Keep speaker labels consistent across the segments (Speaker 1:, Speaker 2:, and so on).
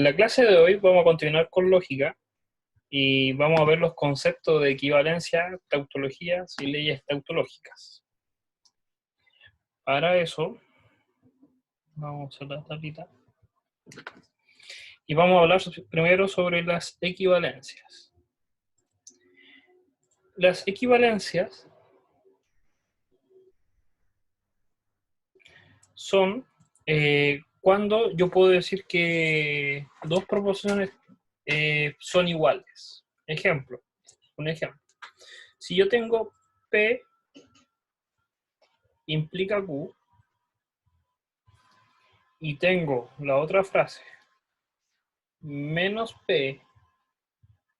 Speaker 1: la clase de hoy vamos a continuar con lógica y vamos a ver los conceptos de equivalencia, tautologías y leyes tautológicas. Para eso, vamos a hacer la tablita. Y vamos a hablar primero sobre las equivalencias. Las equivalencias son cuando yo puedo decir que dos proposiciones son iguales. Un ejemplo. Si yo tengo P implica Q y tengo la otra frase menos P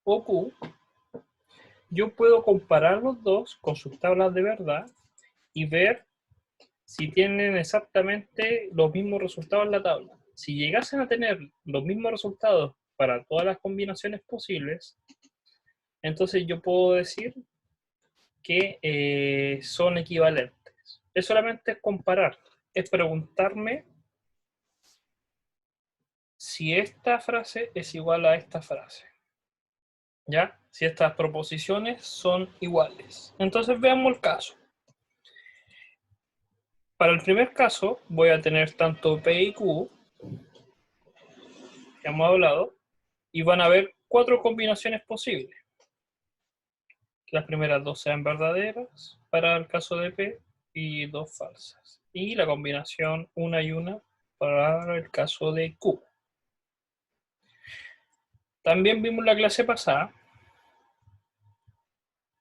Speaker 1: o Q, yo puedo comparar los dos con sus tablas de verdad y ver si tienen exactamente los mismos resultados en la tabla. Si llegasen a tener los mismos resultados para todas las combinaciones posibles, entonces yo puedo decir que son equivalentes. Es solamente comparar, es preguntarme si esta frase es igual a esta frase. ¿Ya? Si estas proposiciones son iguales. Entonces veamos el caso. Para el primer caso voy a tener tanto P y Q, que hemos hablado, y van a haber 4 combinaciones posibles. Las primeras 2 sean verdaderas para el caso de P y 2 falsas. Y la combinación una y una para el caso de Q. También vimos la clase pasada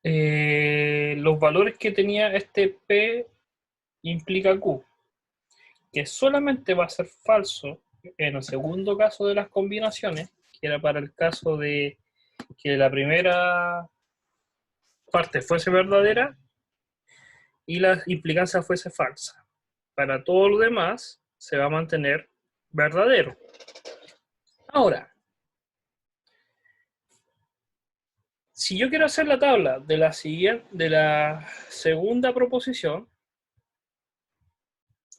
Speaker 1: los valores que tenía este P implica Q, que solamente va a ser falso en el segundo caso de las combinaciones, que era para el caso de que la primera parte fuese verdadera y la implicancia fuese falsa. Para todo lo demás se va a mantener verdadero. Ahora, si yo quiero hacer la tabla de la segunda proposición,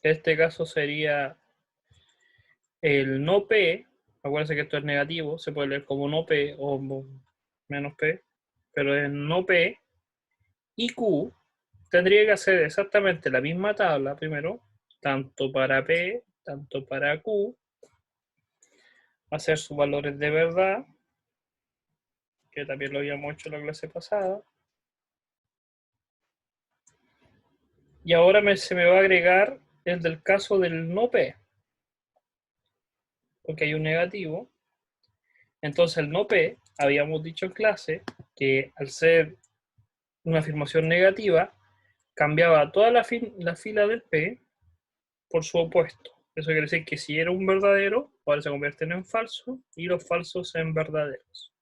Speaker 1: este caso sería el no P, acuérdense que esto es negativo, se puede leer como no P o menos P, pero es no P, y Q tendría que hacer exactamente la misma tabla primero, tanto para P, tanto para Q, hacer sus valores de verdad, que también lo habíamos hecho en la clase pasada, y ahora se me va a agregar el del caso del no P, porque hay un negativo. Entonces el no P, habíamos dicho en clase, que al ser una afirmación negativa, cambiaba toda la fila del P por su opuesto. Eso quiere decir que si era un verdadero, ahora se convierten en falso, y los falsos en verdaderos.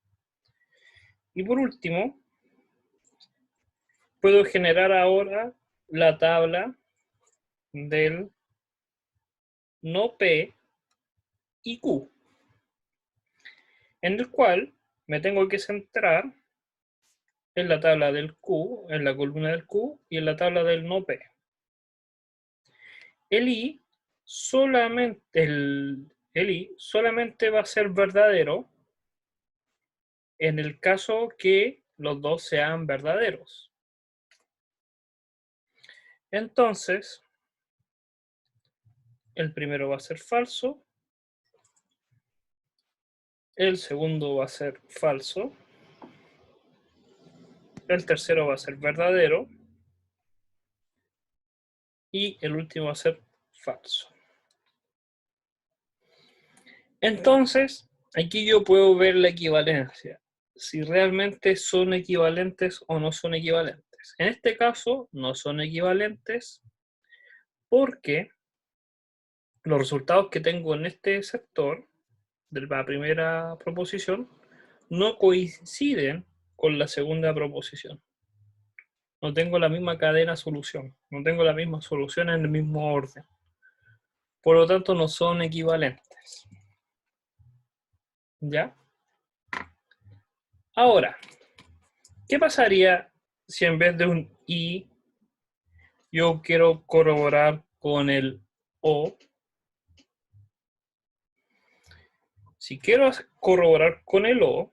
Speaker 1: Y por último, puedo generar ahora la tabla del no P y Q, en el cual me tengo que centrar en la tabla del Q, en la columna del Q, y en la tabla del no P. El I solamente va a ser verdadero en el caso que los dos sean verdaderos. Entonces, el primero va a ser falso, el segundo va a ser falso, el tercero va a ser verdadero y el último va a ser falso. Entonces, aquí yo puedo ver la equivalencia, si realmente son equivalentes o no son equivalentes. En este caso, no son equivalentes porque los resultados que tengo en este sector de la primera proposición no coinciden con la segunda proposición. No tengo la misma cadena solución, no tengo la misma solución en el mismo orden. Por lo tanto, no son equivalentes. ¿Ya? Ahora, ¿qué pasaría si en vez de un I yo quiero corroborar con el O? Si quiero corroborar con el O,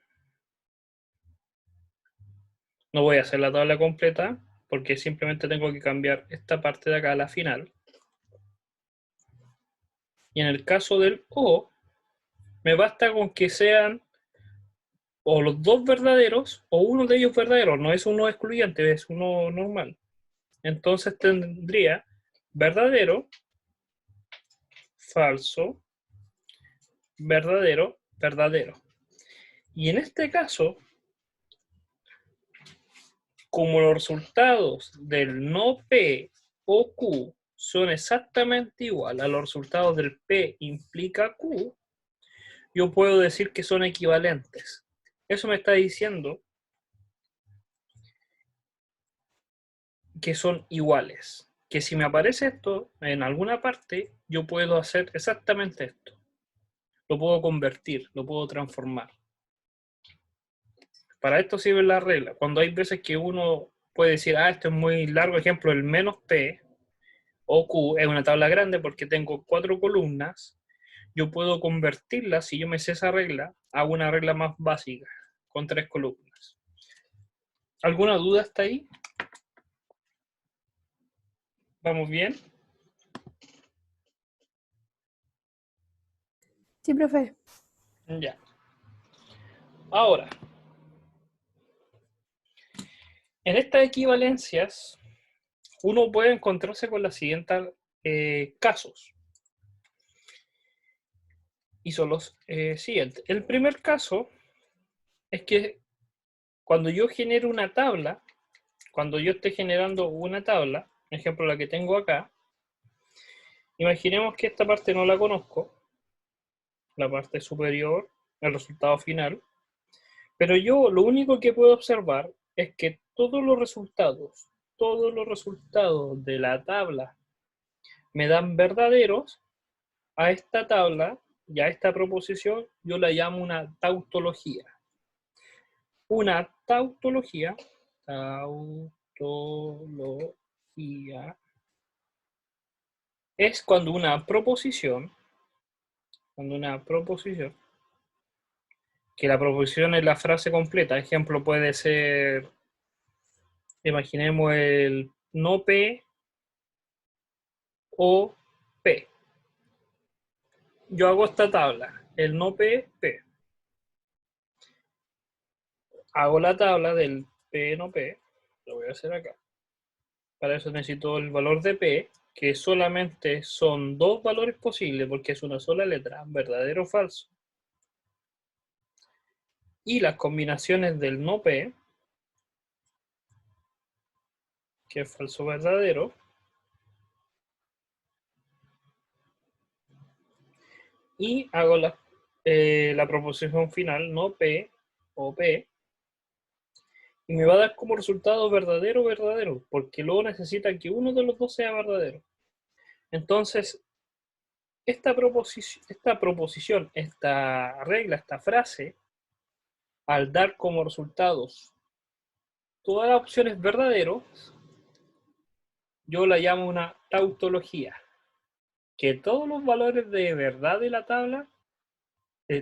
Speaker 1: no voy a hacer la tabla completa, porque simplemente tengo que cambiar esta parte de acá a la final. Y en el caso del O, me basta con que sean o los dos verdaderos o uno de ellos verdadero. No es uno excluyente, es uno normal. Entonces tendría verdadero, falso, verdadero, verdadero. Y en este caso, como los resultados del no P o Q son exactamente igual a los resultados del P implica Q, yo puedo decir que son equivalentes. Eso me está diciendo que son iguales. Que si me aparece esto en alguna parte, yo puedo hacer exactamente esto. Lo puedo convertir, lo puedo transformar. Para esto sirve la regla. Cuando hay veces que uno puede decir, esto es muy largo, ejemplo, el menos P o Q es una tabla grande porque tengo 4 columnas, yo puedo convertirla, si yo me sé esa regla, a una regla más básica, con 3 columnas. ¿Alguna duda hasta ahí? ¿Vamos bien?
Speaker 2: Sí, profe.
Speaker 1: Ya. Ahora, en estas equivalencias, uno puede encontrarse con los siguientes casos. Y son los siguientes. El primer caso es que cuando yo genero una tabla, cuando yo esté generando una tabla, por ejemplo la que tengo acá, imaginemos que esta parte no la conozco, la parte superior, el resultado final, pero yo lo único que puedo observar es que todos los resultados de la tabla me dan verdaderos. A esta tabla y a esta proposición yo la llamo una tautología. Una tautología es cuando una proposición, que la proposición es la frase completa, ejemplo puede ser, imaginemos el no P o P. Yo hago esta tabla, el no P, P. Hago la tabla del P no P, lo voy a hacer acá. Para eso necesito el valor de P, que solamente son dos valores posibles porque es una sola letra, verdadero o falso. Y las combinaciones del no P, que es falso verdadero, y hago la proposición final, no P o P, y me va a dar como resultado verdadero, verdadero, porque luego necesita que uno de los dos sea verdadero. Entonces, esta proposición, esta regla, esta frase, al dar como resultados todas las opciones verdaderos, yo la llamo una tautología. Que todos los valores de verdad de la tabla,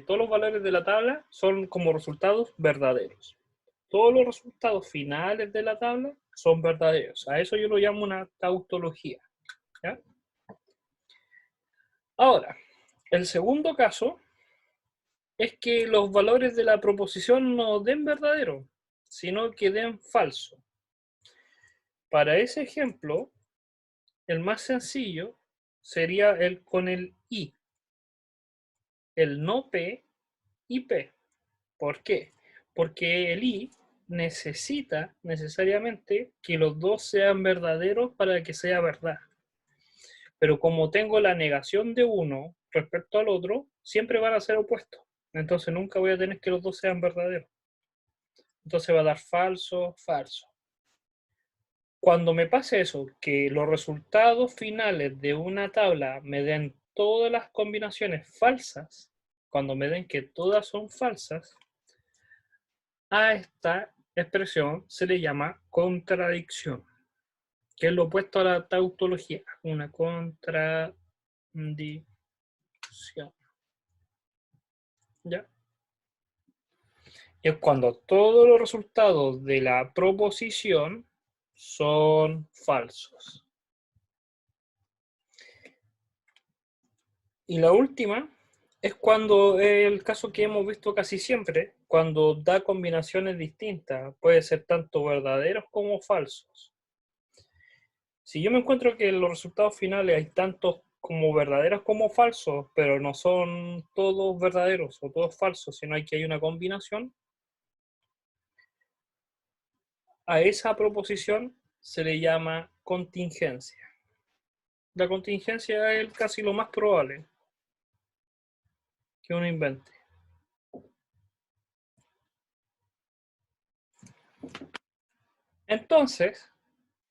Speaker 1: todos los valores de la tabla son como resultados verdaderos. Todos los resultados finales de la tabla son verdaderos. A eso yo lo llamo una tautología. ¿Ya? Ahora, el segundo caso es que los valores de la proposición no den verdadero, sino que den falso. Para ese ejemplo, el más sencillo sería el con el I. El no P y P. ¿Por qué? Porque el I necesita necesariamente que los dos sean verdaderos para que sea verdad. Pero como tengo la negación de uno respecto al otro, siempre van a ser opuestos. Entonces nunca voy a tener que los dos sean verdaderos. Entonces va a dar falso, falso. Cuando me pase eso, que los resultados finales de una tabla me den todas las combinaciones falsas, cuando me den que todas son falsas, a esta expresión se le llama contradicción, que es lo opuesto a la tautología, una contradicción. ¿Ya? Es cuando todos los resultados de la proposición son falsos. Y la última es cuando el caso que hemos visto casi siempre, cuando da combinaciones distintas, puede ser tanto verdaderos como falsos. Si yo me encuentro que en los resultados finales hay tantos como verdaderos como falsos, pero no son todos verdaderos o todos falsos, sino que hay una combinación, a esa proposición se le llama contingencia. La contingencia es casi lo más probable que uno invente. Entonces,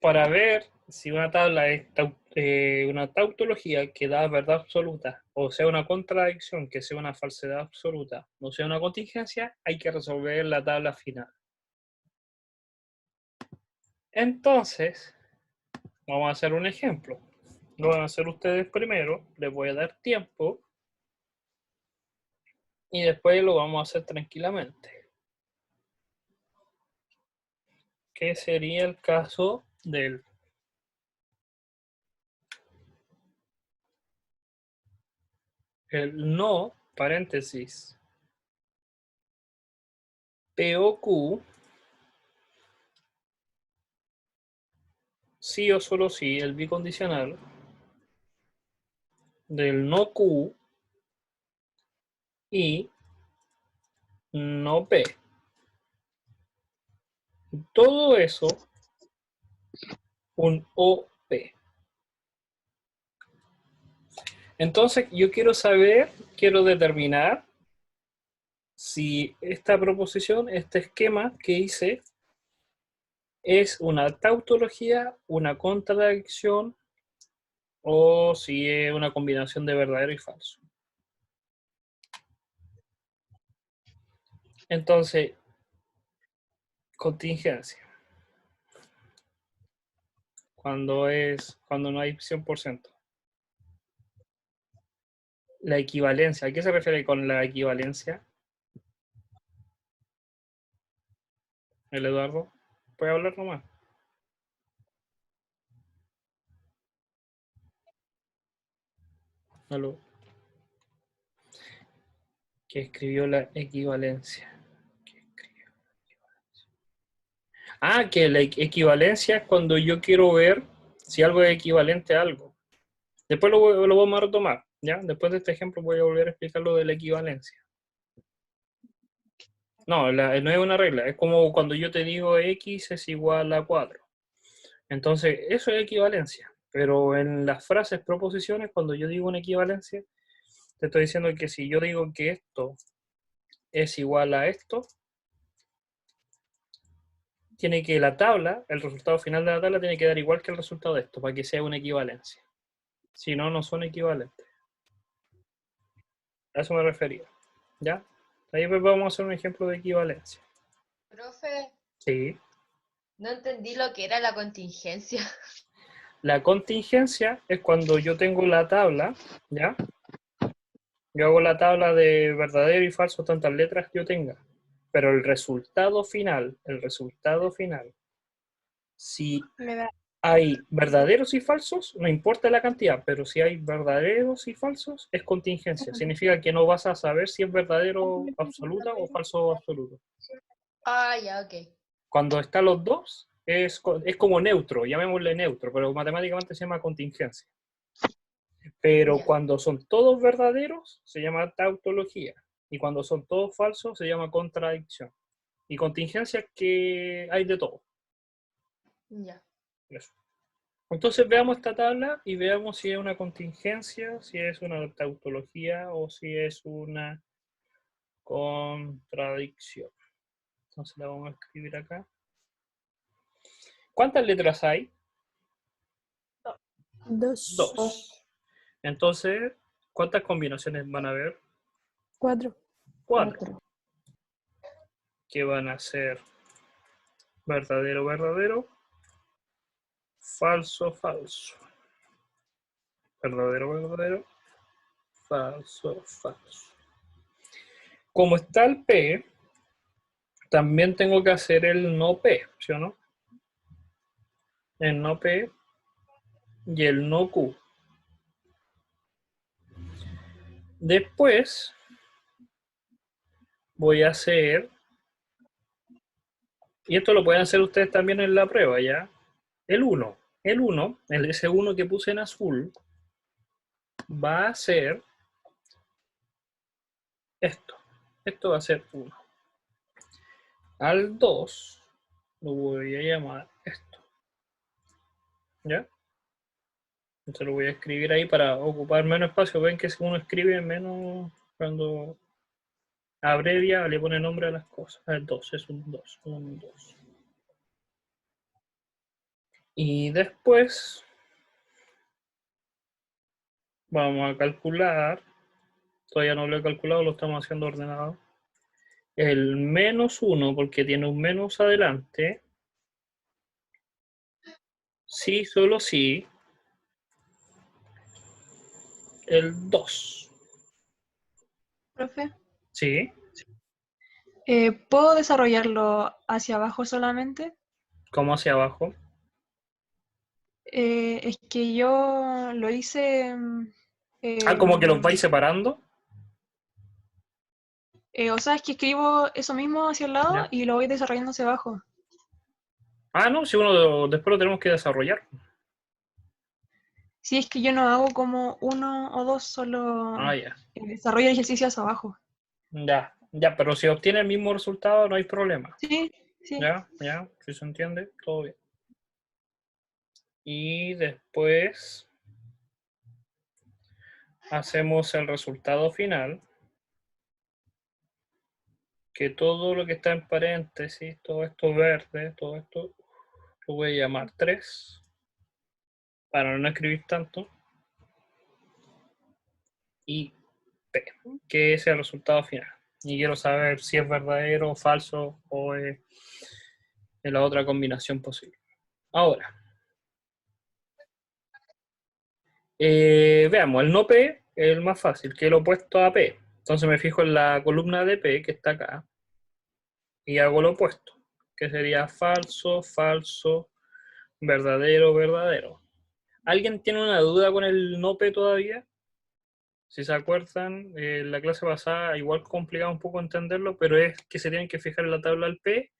Speaker 1: para ver si una tabla es una tautología que da verdad absoluta, o sea una contradicción que sea una falsedad absoluta, o sea una contingencia, hay que resolver la tabla final. Entonces, vamos a hacer un ejemplo. Lo van a hacer ustedes primero, les voy a dar tiempo, y después lo vamos a hacer tranquilamente. Que sería el caso del el no, paréntesis, POQ, sí o solo sí, el bicondicional, del no Q y no P. Todo eso, un OP. Entonces, yo quiero saber, quiero determinar si esta proposición, este esquema que hice, es una tautología, una contradicción, o si es una combinación de verdadero y falso. Entonces, contingencia. Cuando no hay 100%. La equivalencia. ¿A qué se refiere con la equivalencia? El Eduardo, ¿puede hablar nomás? Aló. Que escribió la equivalencia. Ah, que la equivalencia es cuando yo quiero ver si algo es equivalente a algo. Después lo vamos a retomar, ¿ya? Después de este ejemplo voy a volver a explicar lo de la equivalencia. No, no es una regla, es como cuando yo te digo x es igual a 4. Entonces, eso es equivalencia. Pero en las frases proposiciones, cuando yo digo una equivalencia, te estoy diciendo que si yo digo que esto es igual a esto, tiene que la tabla, el resultado final de la tabla tiene que dar igual que el resultado de esto, para que sea una equivalencia. Si no, no son equivalentes. A eso me refería. ¿Ya? Ahí vamos a hacer un ejemplo de equivalencia.
Speaker 2: Profe,
Speaker 1: Sí.
Speaker 2: no entendí lo que era la contingencia.
Speaker 1: La contingencia es cuando yo tengo la tabla, ¿ya? Yo hago la tabla de verdadero y falso tantas letras que yo tenga. Pero el resultado final, si hay verdaderos y falsos, no importa la cantidad, pero si hay verdaderos y falsos, es contingencia. Significa que no vas a saber si es verdadero absoluta o falso absoluto.
Speaker 2: Ah, ya, ok.
Speaker 1: Cuando están los dos, es como neutro, llamémosle neutro, pero matemáticamente se llama contingencia. Pero
Speaker 2: Ya.
Speaker 1: cuando son todos verdaderos, se llama tautología. Y cuando son todos falsos, se llama contradicción. Y contingencia es que hay de todo.
Speaker 2: Ya.
Speaker 1: Eso. Entonces veamos esta tabla y veamos si es una contingencia, si es una tautología o si es una contradicción. Entonces la vamos a escribir acá. ¿Cuántas letras hay?
Speaker 3: Dos.
Speaker 1: Dos. Entonces, ¿cuántas combinaciones van a haber?
Speaker 3: 4.
Speaker 1: Cuatro. Que van a ser verdadero, verdadero, falso, falso. Verdadero, verdadero, falso, falso. Como está el P, también tengo que hacer el no P, ¿sí o no? El no P y el no Q. Después voy a hacer, y esto lo pueden hacer ustedes también en la prueba, ¿ya? El 1, ese 1 que puse en azul, va a ser esto. Esto va a ser 1. Al 2 lo voy a llamar esto. ¿Ya? Entonces lo voy a escribir ahí para ocupar menos espacio. Ven que si uno escribe menos, cuando abrevia le pone nombre a las cosas. El 2 es un 2. Un 2. Y después vamos a calcular. Todavía no lo he calculado, lo estamos haciendo ordenado. El menos 1, porque tiene un menos adelante. Sí, solo sí. El 2.
Speaker 3: Profe,
Speaker 1: ¿Sí?
Speaker 3: ¿puedo desarrollarlo hacia abajo solamente?
Speaker 1: ¿Cómo hacia abajo?
Speaker 3: Es que yo lo hice...
Speaker 1: Como que los vais separando.
Speaker 3: o sea, es que escribo eso mismo hacia el lado
Speaker 1: Ya.
Speaker 3: y lo voy desarrollando hacia abajo.
Speaker 1: No, si después lo tenemos que desarrollar.
Speaker 3: Si es que yo no hago como 1 o 2, solo
Speaker 1: Ya.
Speaker 3: desarrollo el ejercicio hacia abajo.
Speaker 1: Ya, pero si obtiene el mismo resultado no hay problema.
Speaker 3: Sí, sí.
Speaker 1: Ya, si se entiende, todo bien. Y después hacemos el resultado final, que todo lo que está en paréntesis, todo esto verde, todo esto, lo voy a llamar 3, para no escribir tanto, y P, que es el resultado final. Y quiero saber si es verdadero o falso o es la otra combinación posible. Ahora, veamos, el no P es el más fácil, que es el opuesto a P. Entonces me fijo en la columna de P, que está acá, y hago lo opuesto, que sería falso, falso, verdadero, verdadero. ¿Alguien tiene una duda con el no P todavía? Si se acuerdan, en la clase pasada igual complicaba un poco entenderlo, pero es que se tienen que fijar en la tabla del P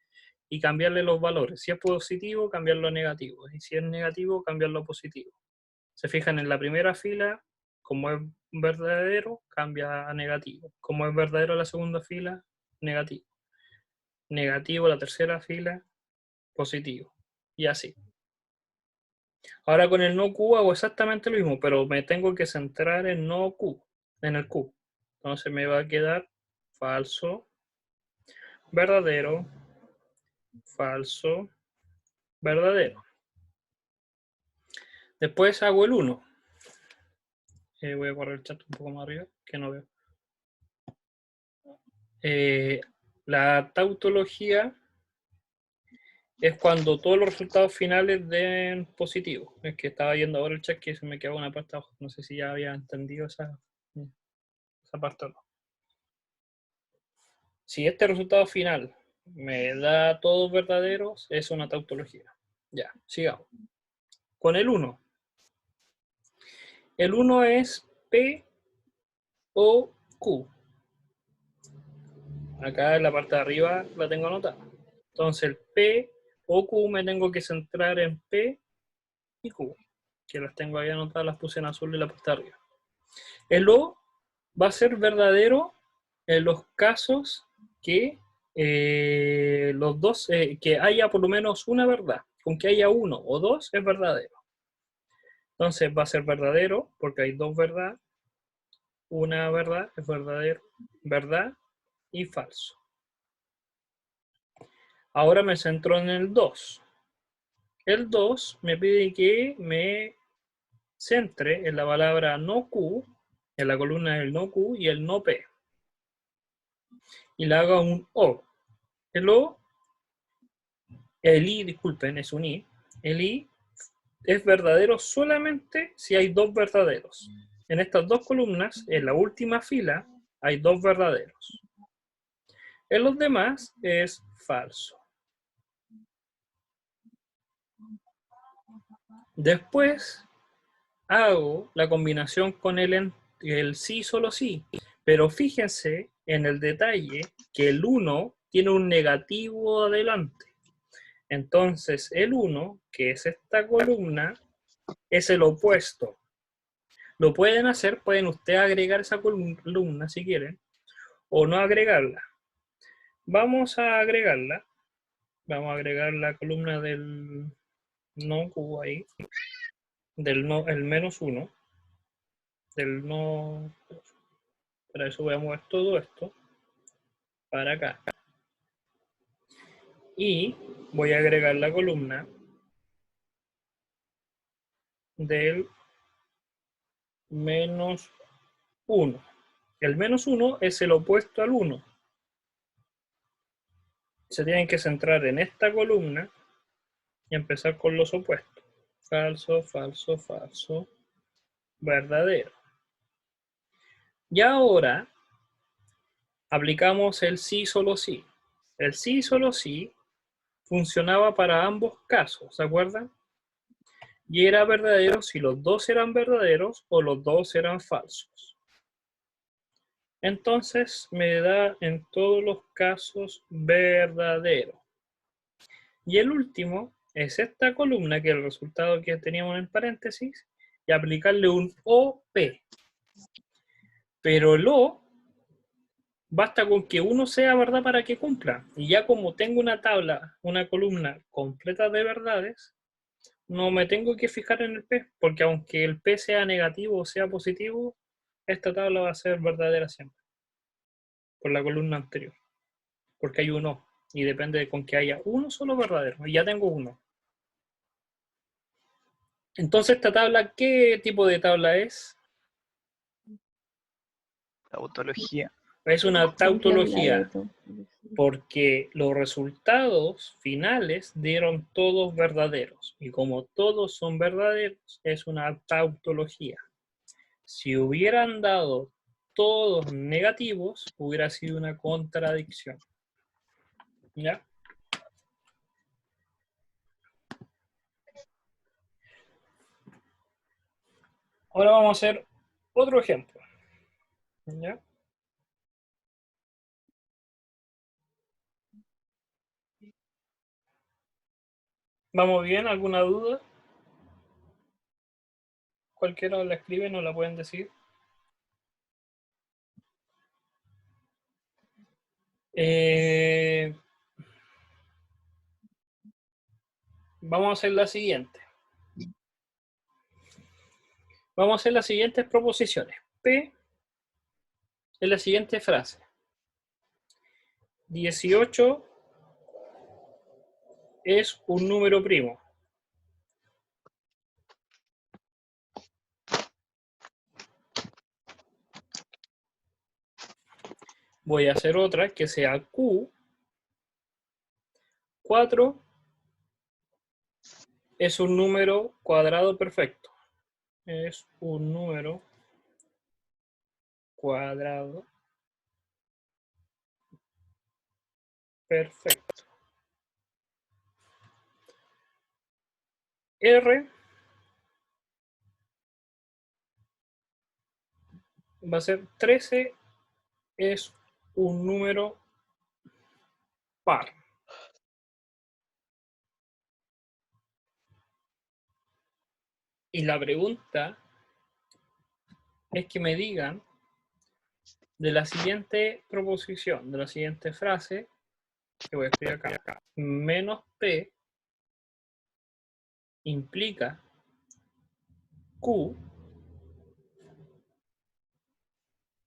Speaker 1: y cambiarle los valores. Si es positivo, cambiarlo a negativo. Y si es negativo, cambiarlo a positivo. Se fijan en la primera fila, como es verdadero, cambia a negativo. Como es verdadero la segunda fila, negativo. Negativo la tercera fila, positivo. Y así. Ahora con el no Q hago exactamente lo mismo, pero me tengo que centrar en no Q, en el Q. Entonces me va a quedar falso, verdadero, falso, verdadero. Después hago el 1. Voy a correr el chat un poco más arriba, que no veo. La tautología es cuando todos los resultados finales den positivo. Es que estaba yendo ahora el chat que se me quedó una parte abajo. No sé si ya había entendido esa parte o no. Si este resultado final me da todos verdaderos, es una tautología. Ya, sigamos. Con el 1. El 1 es P o Q. Acá en la parte de arriba la tengo anotada. Entonces el P o Q me tengo que centrar en P y Q, que las tengo ahí anotadas, las puse en azul y la parte de arriba. El O va a ser verdadero en los casos que los dos, que haya por lo menos una verdad. Con que haya uno o dos es verdadero. Entonces va a ser verdadero porque hay dos verdades. Una verdad es verdadero, verdad y falso. Ahora me centro en el 2. El 2 me pide que me centre en la palabra no Q, en la columna del no Q y el no P. Y le haga un O. El O, el I, disculpen, es un I. El I es verdadero solamente si hay dos verdaderos. En estas dos columnas, en la última fila, hay dos verdaderos. En los demás es falso. Después hago la combinación con el sí, solo sí. Pero fíjense en el detalle que el 1 tiene un negativo adelante. Entonces el 1, que es esta columna, es el opuesto. Lo pueden hacer, pueden ustedes agregar esa columna si quieren, o no agregarla. Vamos a agregarla. Vamos a agregar la columna del no cubo ahí, del no, el menos 1, del no. Para eso voy a mover todo esto para acá. Y voy a agregar la columna del menos 1. El menos 1 es el opuesto al 1. Se tienen que centrar en esta columna y empezar con los opuestos. Falso, falso, falso, verdadero. Y ahora aplicamos el sí, solo sí. El sí, solo sí funcionaba para ambos casos, ¿se acuerdan? Y era verdadero si los dos eran verdaderos o los dos eran falsos. Entonces me da en todos los casos verdadero. Y el último es esta columna, que es el resultado que teníamos en paréntesis, y aplicarle un OP. Pero el O basta con que uno sea verdad para que cumpla. Y ya como tengo una tabla, una columna completa de verdades, no me tengo que fijar en el P, porque aunque el P sea negativo o sea positivo, esta tabla va a ser verdadera siempre, por la columna anterior, porque hay un O, y depende de con que haya uno solo verdadero, y ya tengo uno. Entonces, esta tabla, ¿qué tipo de tabla es?
Speaker 4: Tautología.
Speaker 1: Es una tautología, porque los resultados finales dieron todos verdaderos, y como todos son verdaderos, es una tautología. Si hubieran dado todos negativos, hubiera sido una contradicción. ¿Ya? Ahora vamos a hacer otro ejemplo. ¿Ya? ¿Vamos bien? ¿Alguna duda? Cualquiera la escribe, nos la pueden decir. Vamos a hacer la siguiente. Vamos a hacer las siguientes proposiciones. P es la siguiente frase. 18 es un número primo. Voy a hacer otra que sea Q. 4 es un número cuadrado perfecto. Es un número cuadrado perfecto. R va a ser 13 es un número par. Y la pregunta es que me digan de la siguiente proposición, de la siguiente frase, que voy a escribir acá, menos P implica Q,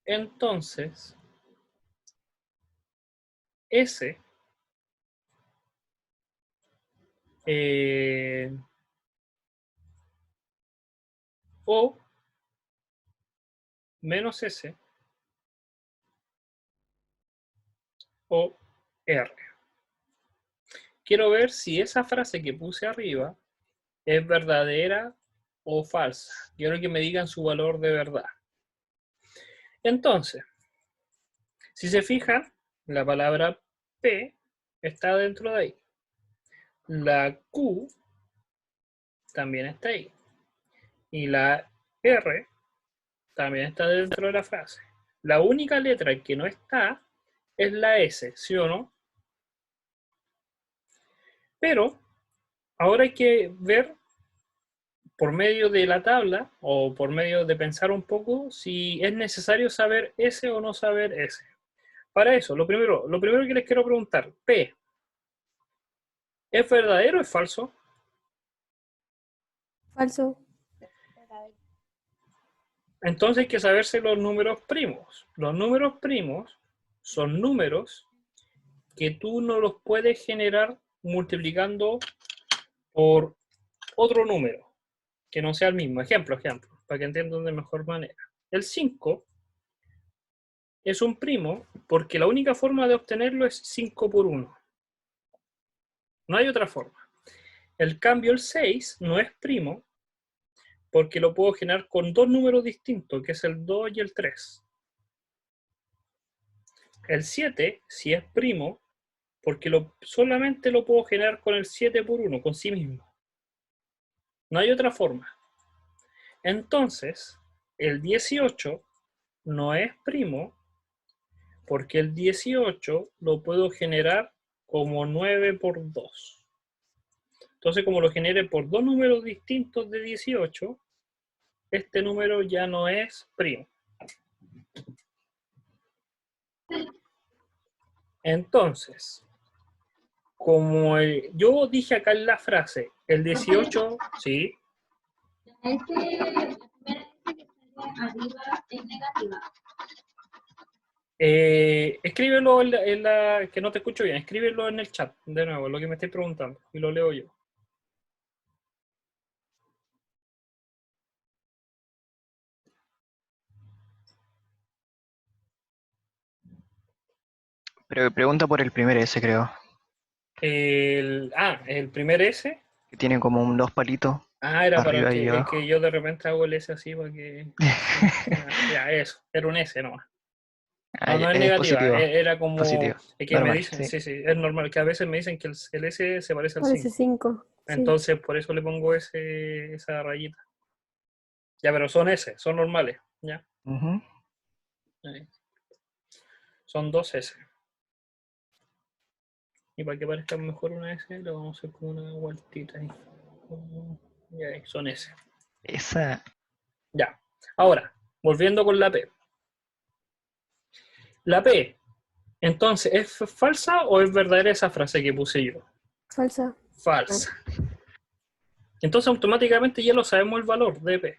Speaker 1: entonces S o menos S o R. Quiero ver si esa frase que puse arriba es verdadera o falsa. Quiero que me digan su valor de verdad. Entonces, si se fijan, La palabra P está dentro de ahí. La Q también está ahí. Y la R también está dentro de la frase. La única letra que no está es la S, ¿sí o no? Pero ahora hay que ver por medio de la tabla o por medio de pensar un poco si es necesario saber S o no saber S. Para eso, lo primero que les quiero preguntar, P, ¿es verdadero o es falso?
Speaker 4: Falso.
Speaker 1: Entonces hay que saberse los números primos. Los números primos son números que tú no los puedes generar multiplicando por otro número, que no sea el mismo. Ejemplo, para que entiendan de mejor manera. El 5 es un primo porque la única forma de obtenerlo es 5 por 1. No hay otra forma. El cambio, el 6 no es primo porque lo puedo generar con dos números distintos, que es el 2 y el 3. El 7 sí es primo porque solamente lo puedo generar con el 7 por 1, con sí mismo. No hay otra forma. Entonces, el 18 no es primo porque el 18 lo puedo generar como 9 por 2. Entonces, como lo genere por dos números distintos de 18, este número ya no es primo. Entonces, como yo dije acá en la frase, el 18, sí.
Speaker 5: La primera S que está arriba es negativa.
Speaker 1: Escríbelo que no te escucho bien, escríbelo en el chat, de nuevo, lo que me estoy preguntando, y lo leo yo.
Speaker 6: Pero pregunta por el primer S, creo.
Speaker 1: El primer S.
Speaker 6: Que tiene como dos palitos.
Speaker 1: Era para
Speaker 6: arriba y
Speaker 1: es
Speaker 6: abajo.
Speaker 1: que yo de repente hago el S así para que... ya, eso, era un S nomás. No es negativa,
Speaker 6: positivo.
Speaker 1: era como...
Speaker 6: Positivo.
Speaker 1: Es que
Speaker 6: Normal,
Speaker 1: me dicen,
Speaker 6: sí.
Speaker 1: sí, es normal, que a veces me dicen que el S se parece al
Speaker 4: Parece
Speaker 1: 5.
Speaker 4: 5.
Speaker 1: Entonces, por eso le pongo esa rayita. Ya, pero son S, son normales, ¿ya?
Speaker 6: Ujú.
Speaker 1: Ahí. Son dos S. Y para que parezca mejor una S, le vamos a hacer como una vueltita ahí. Y ahí, son S.
Speaker 6: Esa.
Speaker 1: Ya. Ahora, volviendo con la P. La P, entonces, ¿es falsa o es verdadera esa frase que puse yo?
Speaker 4: Falsa.
Speaker 1: Falsa. Entonces, automáticamente ya lo sabemos el valor de P.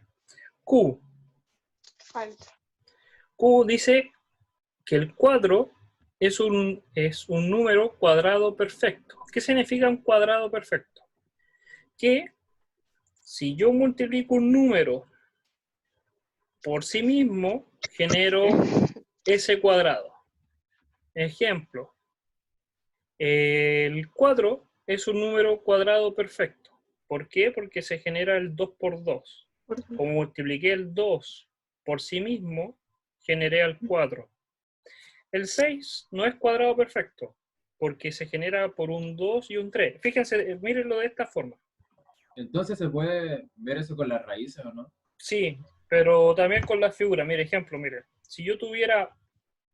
Speaker 1: Q.
Speaker 2: Falso.
Speaker 1: Q dice que el 4 es un número cuadrado perfecto. ¿Qué significa un cuadrado perfecto? Que si yo multiplico un número por sí mismo, genero ese cuadrado. Ejemplo, el 4 es un número cuadrado perfecto. ¿Por qué? Porque se genera el 2 por 2. Como multipliqué el 2 por sí mismo, generé el 4. El 6 no es cuadrado perfecto, porque se genera por un 2 y un 3. Fíjense, mírenlo de esta forma.
Speaker 7: Entonces se puede ver eso con las raíces, ¿o no?
Speaker 1: Sí, pero también con la figura. Mire, ejemplo, mire. Si yo tuviera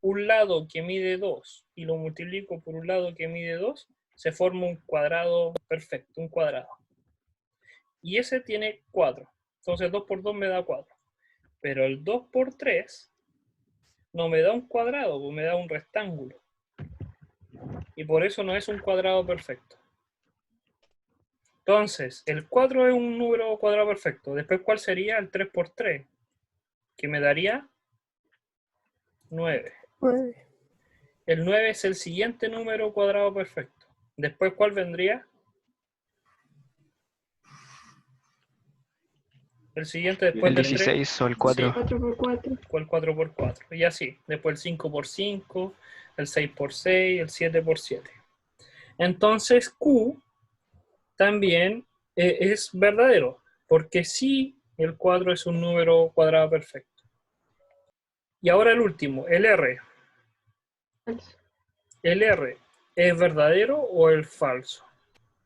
Speaker 1: un lado que mide 2 y lo multiplico por un lado que mide 2, se forma un cuadrado perfecto, un cuadrado. Y ese tiene 4. Entonces 2 por 2 me da 4. Pero el 2 por 3 no me da un cuadrado, pues me da un rectángulo. Y por eso no es un cuadrado perfecto. Entonces, el 4 es un número cuadrado perfecto. Después, ¿cuál sería? El 3 por 3, que me daría 9.
Speaker 4: 9.
Speaker 1: El 9 es el siguiente número cuadrado perfecto. Después, ¿cuál vendría? El siguiente después
Speaker 6: El
Speaker 1: del 3.
Speaker 6: 16 o el 4.
Speaker 1: Sí.
Speaker 4: 4 por 4.
Speaker 1: El 4 por 4. Y así. Después el 5 por 5, el 6 por 6, el 7 por 7. Entonces, Q también es verdadero, porque sí, el 4 es un número cuadrado perfecto. Y ahora el último, el R.
Speaker 3: Falso.
Speaker 1: ¿El R es verdadero o es falso?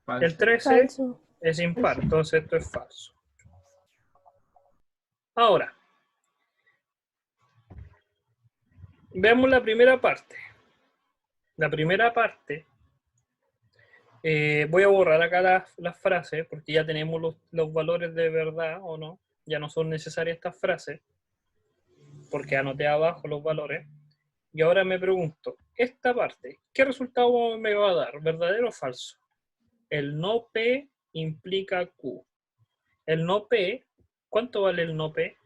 Speaker 7: Falso.
Speaker 1: El 13
Speaker 2: Falso.
Speaker 1: es impar, entonces esto es falso. Ahora, veamos la primera parte. La primera parte, voy a borrar acá las frases porque ya tenemos los valores de verdad o no. Ya no son necesarias estas frases porque anoté abajo los valores. Y ahora me pregunto, esta parte, ¿qué resultado me va a dar? ¿Verdadero o falso? El no P implica Q. El no P, ¿cuánto vale el no P?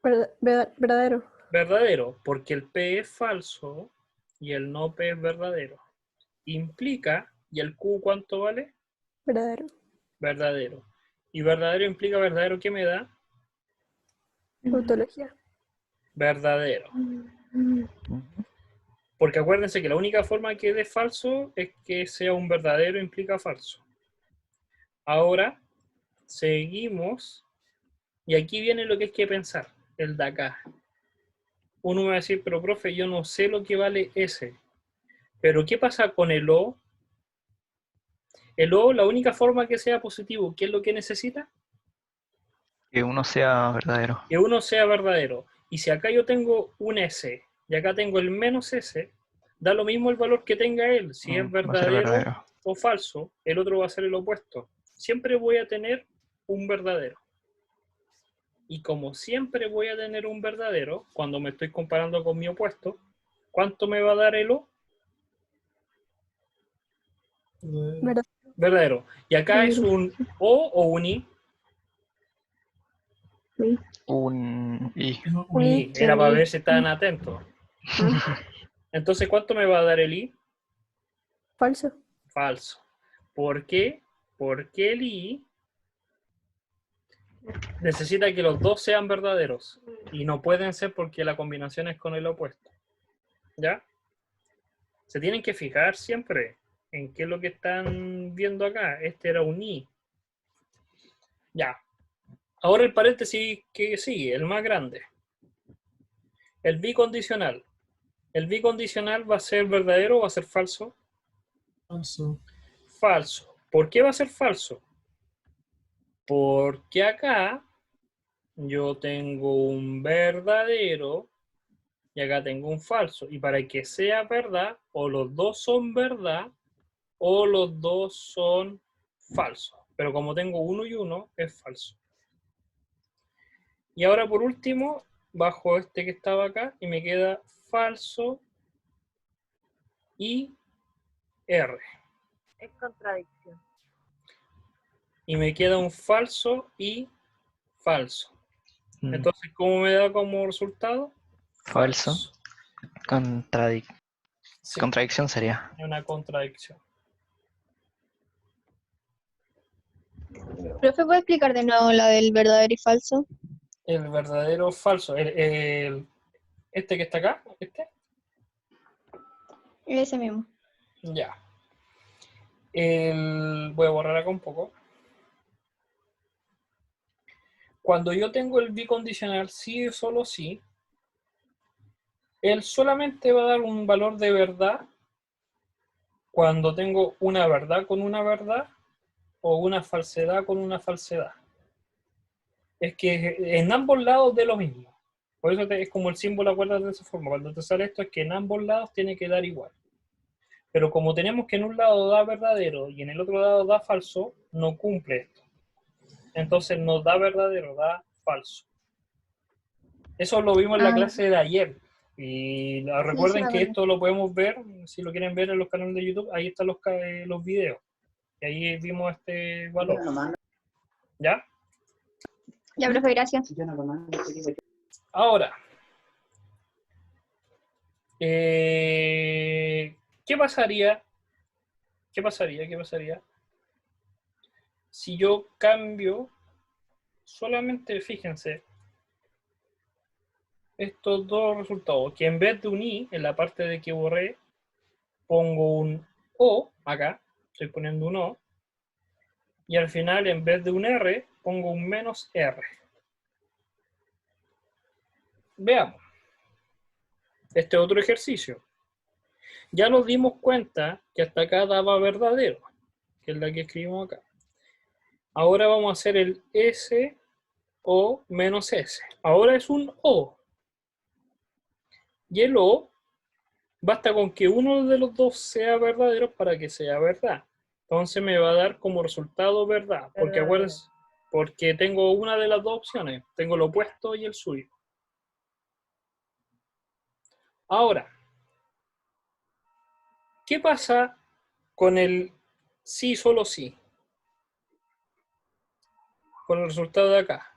Speaker 2: Verdadero.
Speaker 1: Verdadero, porque el P es falso y el no P es verdadero. Implica, ¿y el Q cuánto vale?
Speaker 2: Verdadero.
Speaker 1: Verdadero. Y verdadero implica verdadero, ¿qué me da?
Speaker 2: Tautología.
Speaker 1: Verdadero. Porque acuérdense que la única forma que dé falso es que sea un verdadero implica falso. Ahora, seguimos. Y aquí viene lo que hay que pensar, el de acá. Uno me va a decir, pero profe, yo no sé lo que vale S. Pero ¿qué pasa con el O? El O, la única forma que sea positivo, ¿qué es lo que necesita?
Speaker 6: Que uno sea verdadero.
Speaker 1: Que uno sea verdadero. Y si acá yo tengo un S y acá tengo el menos S, da lo mismo el valor que tenga él. Si es
Speaker 6: Va a ser
Speaker 1: verdadero
Speaker 6: verdadero.
Speaker 1: o falso, el otro va a ser el opuesto. Siempre voy a tener un verdadero. Y como siempre voy a tener un verdadero, cuando me estoy comparando con mi opuesto, ¿cuánto me va a dar el O?
Speaker 2: Verdadero.
Speaker 1: Verdadero. Y acá es un O un I.
Speaker 6: Un I.
Speaker 1: Un I. Era para ver si estaban atentos. Entonces, ¿cuánto me va a dar el I?
Speaker 2: Falso.
Speaker 1: Falso. ¿Por qué? Porque el I necesita que los dos sean verdaderos. Y no pueden ser porque la combinación es con el opuesto. ¿Ya? Se tienen que fijar siempre en qué es lo que están viendo acá. Este era un I. Ya. Ahora el paréntesis que sigue, el más grande. El bicondicional. ¿El bicondicional va a ser verdadero o va a ser falso?
Speaker 4: Falso.
Speaker 1: Falso. ¿Por qué va a ser falso? Porque acá yo tengo un verdadero y acá tengo un falso. Y para que sea verdad, o los dos son verdad o los dos son falsos. Pero como tengo uno y uno, es falso. Y ahora por último, bajo este que estaba acá y me queda falso y R.
Speaker 8: Es contradicción.
Speaker 1: Y me queda un falso y falso.
Speaker 6: Mm.
Speaker 1: Entonces, ¿cómo me da como resultado?
Speaker 6: Falso.
Speaker 1: Sí,
Speaker 6: Contradicción sería.
Speaker 1: es una contradicción.
Speaker 9: Profe, ¿puede explicar de nuevo la del verdadero y falso?
Speaker 1: El verdadero falso. Este que está acá, este.
Speaker 9: Ese mismo.
Speaker 1: Ya. Voy a borrar acá un poco. Cuando yo tengo el bicondicional sí y solo sí, él solamente va a dar un valor de verdad cuando tengo una verdad con una verdad o una falsedad con una falsedad. Es que en ambos lados de lo mismo. Por eso es como el símbolo, acuérdate de esa forma. Cuando te sale esto es que en ambos lados tiene que dar igual. Pero como tenemos que en un lado da verdadero y en el otro lado da falso, no cumple esto. Entonces no da verdadero, da falso. Eso lo vimos en la clase de ayer. Y recuerden que esto lo podemos ver, si lo quieren ver en los canales de YouTube, ahí están los videos. Y ahí vimos este valor. ¿Ya?
Speaker 9: Ya, profe, gracias.
Speaker 1: Ahora, ¿qué pasaría? ¿Qué pasaría si yo cambio solamente, fíjense, estos dos resultados? Que en vez de un I, en la parte de que borré, pongo un O acá, estoy poniendo un O, y al final, en vez de un R, pongo un menos R. Veamos. Este otro ejercicio. Ya nos dimos cuenta que hasta acá daba verdadero, que es la que escribimos acá. Ahora vamos a hacer el S o menos S. Ahora es un O. Y el O, basta con que uno de los dos sea verdadero para que sea verdad. Entonces me va a dar como resultado verdad. Porque
Speaker 8: Verdadero.
Speaker 1: acuérdense, porque tengo una de las dos opciones. Tengo el opuesto y el suyo. Ahora, ¿qué pasa con el sí, solo sí? Con el resultado de acá.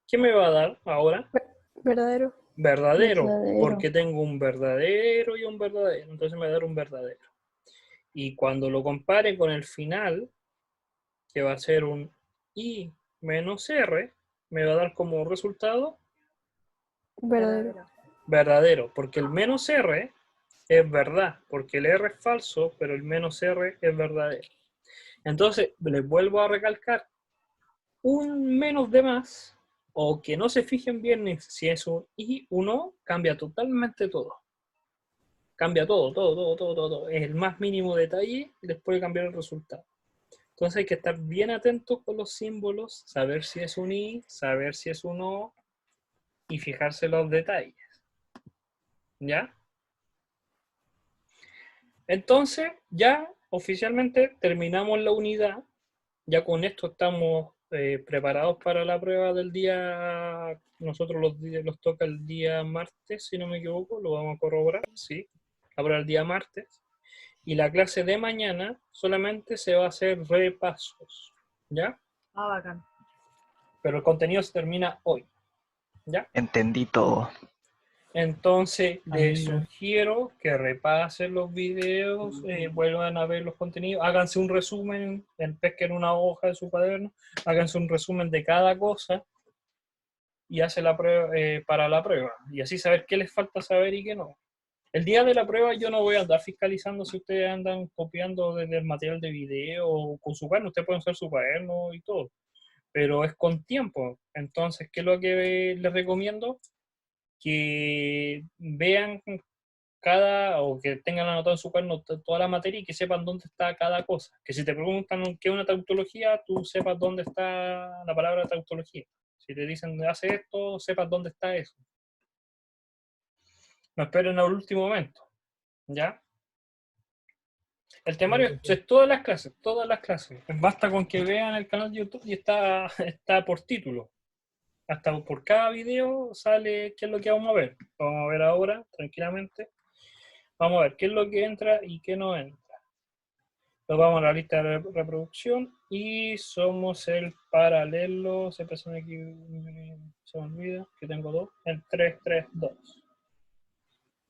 Speaker 1: ¿Qué me va a dar ahora?
Speaker 2: Verdadero.
Speaker 1: Verdadero,
Speaker 9: Verdadero.
Speaker 1: porque tengo un verdadero y un verdadero. Entonces me va a dar un verdadero. Y cuando lo compare con el final, que va a ser un I menos R, me va a dar como resultado
Speaker 2: Verdadero.
Speaker 1: verdadero, porque el menos R es verdad, porque el R es falso, pero el menos R es verdadero. Entonces, les vuelvo a recalcar, un menos de más, o que no se fijen bien si es un I, un O, cambia totalmente todo. Cambia todo. Es el más mínimo detalle y les puede cambiar el resultado. Entonces hay que estar bien atentos con los símbolos, saber si es un I, saber si es un O, y fijarse los detalles. ¿Ya? Entonces, ya oficialmente terminamos la unidad. Ya con esto estamos preparados para la prueba del día. Nosotros los toca el día martes, si no me equivoco, lo vamos a corroborar, sí. La prueba el día martes. Y la clase de mañana solamente se va a hacer repasos, ¿ya?
Speaker 8: Ah, bacán.
Speaker 1: Pero el contenido se termina hoy, ¿ya?
Speaker 6: Entendí todo.
Speaker 1: Entonces, les
Speaker 7: Amigo.
Speaker 1: sugiero que repasen los videos, vuelvan a ver los contenidos, háganse un resumen, pesquen una hoja de su cuaderno, háganse un resumen de cada cosa y hacen la prueba, para la prueba. Y así saber qué les falta saber y qué no. El día de la prueba yo no voy a andar fiscalizando si ustedes andan copiando desde el material de video o con su cuaderno. Ustedes pueden usar su cuaderno y todo, pero es con tiempo. Entonces, ¿qué es lo que les recomiendo? Que vean o que tengan anotado en su cuaderno toda la materia y que sepan dónde está cada cosa. Que si te preguntan qué es una tautología, tú sepas dónde está la palabra tautología. Si te dicen hace esto, sepas dónde está eso. No esperen al último momento, ¿ya? El temario es todas las clases. Basta con que vean el canal de YouTube y está por título. Hasta por cada video sale qué es lo que vamos a ver. Lo vamos a ver ahora, tranquilamente. Vamos a ver qué es lo que entra y qué no entra. Nos vamos a la lista de reproducción y somos el paralelo. Se me olvida que tengo dos. El 332.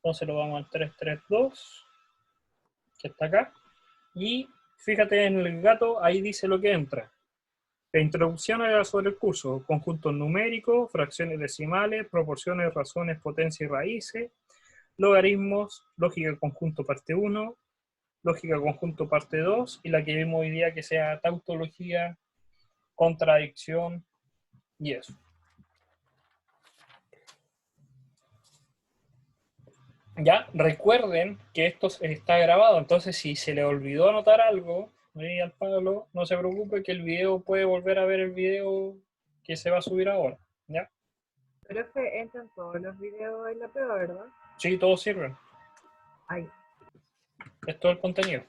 Speaker 1: Entonces lo vamos al 332, que está acá. Y fíjate en el gato, ahí dice lo que entra. La introducción era sobre el curso, conjuntos numéricos, fracciones decimales, proporciones, razones, potencia y raíces, logaritmos, lógica conjunto parte 1, lógica conjunto parte 2, y la que vimos hoy día que sea tautología, contradicción y eso. Ya, recuerden que esto está grabado, entonces si se le olvidó anotar algo, al Pablo, no se preocupe que el video puede volver a ver el video que se va a subir ahora, ¿ya?
Speaker 8: Pero es que entran todos los videos en la prueba, ¿verdad?
Speaker 1: Sí, todos sirven.
Speaker 8: Ahí.
Speaker 1: Es todo el contenido,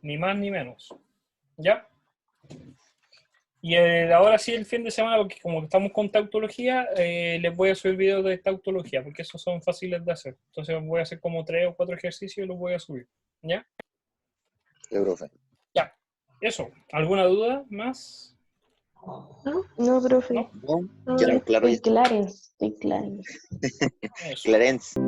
Speaker 1: ni más ni menos, ¿ya? Y ahora sí el fin de semana, porque como estamos con tautología, les voy a subir videos de tautología, porque esos son fáciles de hacer. Entonces voy a hacer como 3 o 4 ejercicios y los voy a subir, ¿ya?
Speaker 4: Sí, profe.
Speaker 1: Ya, eso. ¿Alguna duda más?
Speaker 9: No, profe.
Speaker 1: ¿No?
Speaker 4: ¿No? ¿Quedaron claros?
Speaker 9: Estoy claro.
Speaker 1: Eso.
Speaker 4: Clarence.